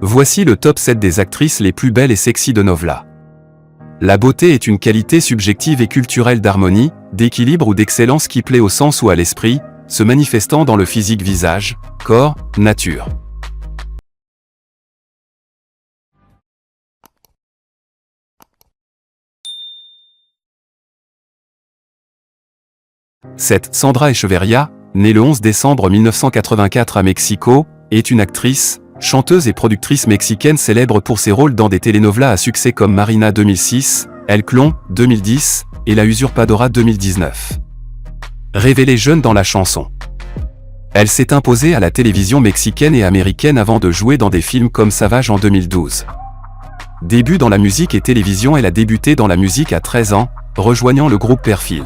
Voici le top 7 des actrices les plus belles et sexy de novela. La beauté est une qualité subjective et culturelle d'harmonie, d'équilibre ou d'excellence qui plaît au sens ou à l'esprit, se manifestant dans le physique, visage, corps, nature. Sandra Echeverría, née le 11 décembre 1984 à Mexico, est une actrice, chanteuse et productrice mexicaine célèbre pour ses rôles dans des telenovelas à succès comme Marina 2006, El Clon 2010 et La Usurpadora 2019. Révélée jeune dans la chanson, elle s'est imposée à la télévision mexicaine et américaine avant de jouer dans des films comme Savage en 2012. Début dans la musique et télévision, elle a débuté dans la musique à 13 ans, rejoignant le groupe Perfil.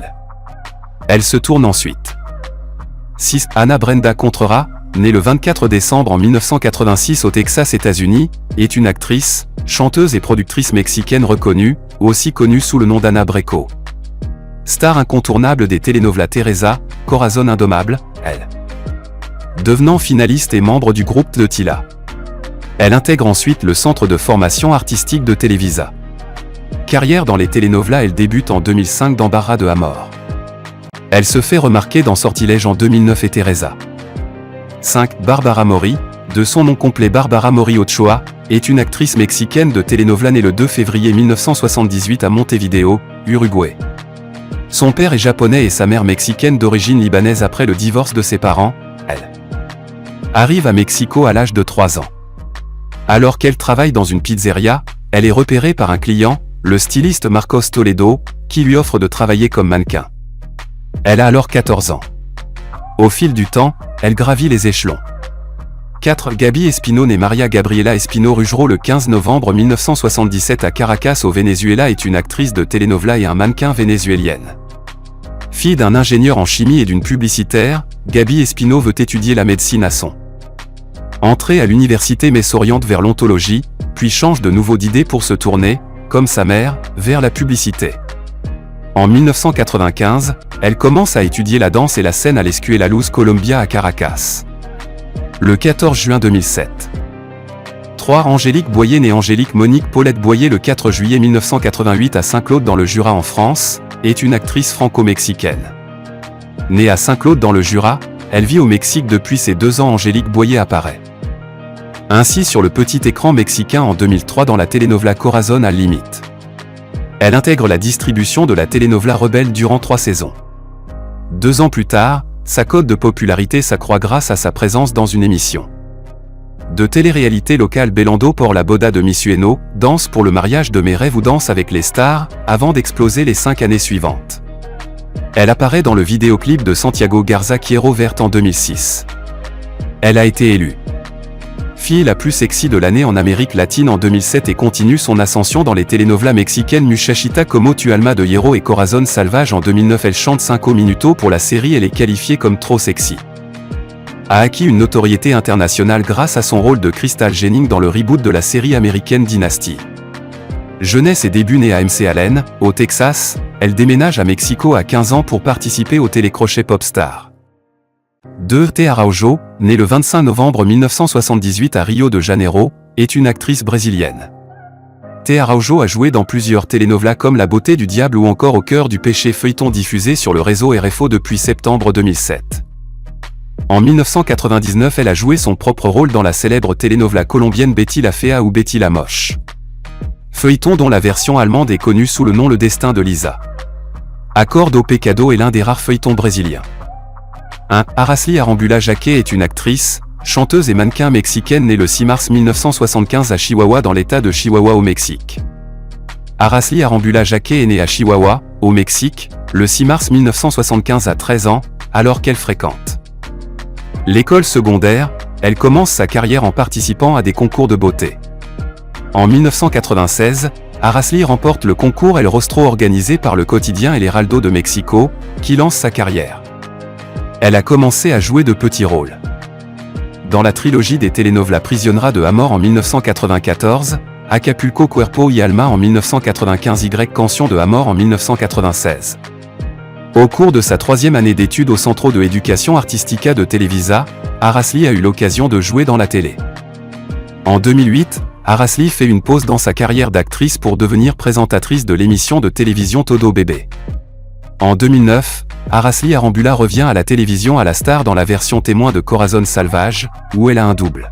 Elle se tourne ensuite. 6. Ana Brenda Contreras, née le 24 décembre en 1986 au Texas, États-Unis, est une actrice, chanteuse et productrice mexicaine reconnue, ou aussi connue sous le nom d'Ana Breco. Star incontournable des telenovelas Teresa, Corazón Indomable, elle. Devenant finaliste et membre du groupe Tila. Elle intègre ensuite le centre de formation artistique de Televisa. Carrière dans les telenovelas, elle débute en 2005 dans Barra de Amor. Elle se fait remarquer dans Sortilège en 2009 et Teresa. 5. Bárbara Mori, de son nom complet Bárbara Mori Ochoa, est une actrice mexicaine de telenovela née le 2 février 1978 à Montevideo, Uruguay. Son père est japonais et sa mère mexicaine d'origine libanaise. Après le divorce de ses parents, elle arrive à Mexico à l'âge de 3 ans. Alors qu'elle travaille dans une pizzeria, elle est repérée par un client, le styliste Marcos Toledo, qui lui offre de travailler comme mannequin. Elle a alors 14 ans. Au fil du temps, elle gravit les échelons. 4. Gaby Espino, née Maria Gabriela Espino Rugero le 15 novembre 1977 à Caracas au Venezuela, est une actrice de telenovela et un mannequin vénézuélienne. Fille d'un ingénieur en chimie et d'une publicitaire, Gaby Espino veut étudier la médecine à son entrée à l'université mais s'oriente vers l'ontologie, puis change de nouveau d'idée pour se tourner, comme sa mère, vers la publicité. En 1995, elle commence à étudier la danse et la scène à l'Escuela Luz Colombia à Caracas. Le 14 juin 2007. 3. Angélique Boyer, née Angélique Monique Paulette Boyer le 4 juillet 1988 à Saint-Claude dans le Jura en France, est une actrice franco-mexicaine. Née à Saint-Claude dans le Jura, elle vit au Mexique depuis ses 2 ans. Angélique Boyer apparaît ainsi sur le petit écran mexicain en 2003 dans la telenovela Corazón al Límite. Elle intègre la distribution de la telenovela Rebelle durant 3 saisons. 2 ans plus tard, sa cote de popularité s'accroît grâce à sa présence dans une émission de télé-réalité locale Bailando por la boda de mi sueño, Danse pour le mariage de mes rêves ou Danse avec les stars, avant d'exploser les 5 années suivantes. Elle apparaît dans le vidéoclip de Santiago Garza Quiero Verte en 2006. Elle a été élue fille la plus sexy de l'année en Amérique latine en 2007 et continue son ascension dans les telenovelas mexicaines Muchachita como tu alma de Hierro et Corazón Salvaje en 2009. Elle chante 5 minutos pour la série. Elle est qualifiée comme trop sexy. A acquis une notoriété internationale grâce à son rôle de Crystal Jennings dans le reboot de la série américaine Dynasty. Jeunesse et début. Née à MC Allen, au Texas, elle déménage à Mexico à 15 ans pour participer au télécrochet Popstar. 2. Thea Araújo, née le 25 novembre 1978 à Rio de Janeiro, est une actrice brésilienne. Thea Araújo a joué dans plusieurs telenovelas comme La beauté du diable ou encore Au cœur du péché, feuilleton diffusé sur le réseau RFO depuis septembre 2007. En 1999, elle a joué son propre rôle dans la célèbre telenovela colombienne Betty la Fea ou Betty la Moche. Feuilleton dont la version allemande est connue sous le nom Le destin de Lisa. Acordo Pecado est l'un des rares feuilletons brésiliens. 1. Araceli Arambula Jaqué est une actrice, chanteuse et mannequin mexicaine née le 6 mars 1975 à Chihuahua dans l'état de Chihuahua au Mexique. Araceli Arambula Jaqué est née à Chihuahua, au Mexique, le 6 mars 1975 à 13 ans, alors qu'elle fréquente l'école secondaire. Elle commence sa carrière en participant à des concours de beauté. En 1996, Araceli remporte le concours El Rostro organisé par le quotidien El Heraldo de Mexico, qui lance sa carrière. Elle a commencé à jouer de petits rôles dans la trilogie des telenovelas Prisionera de Amor en 1994, Acapulco Cuerpo y Alma en 1995 y Canción de Amor en 1996. Au cours de sa 3e année d'études au Centro de Educación Artística de Televisa, Araceli a eu l'occasion de jouer dans la télé. En 2008, Aracely fait une pause dans sa carrière d'actrice pour devenir présentatrice de l'émission de télévision Todo Bébé. En 2009, Aracely Arambula revient à la télévision à la star dans la version témoin de Corazon Salvage, où elle a un double.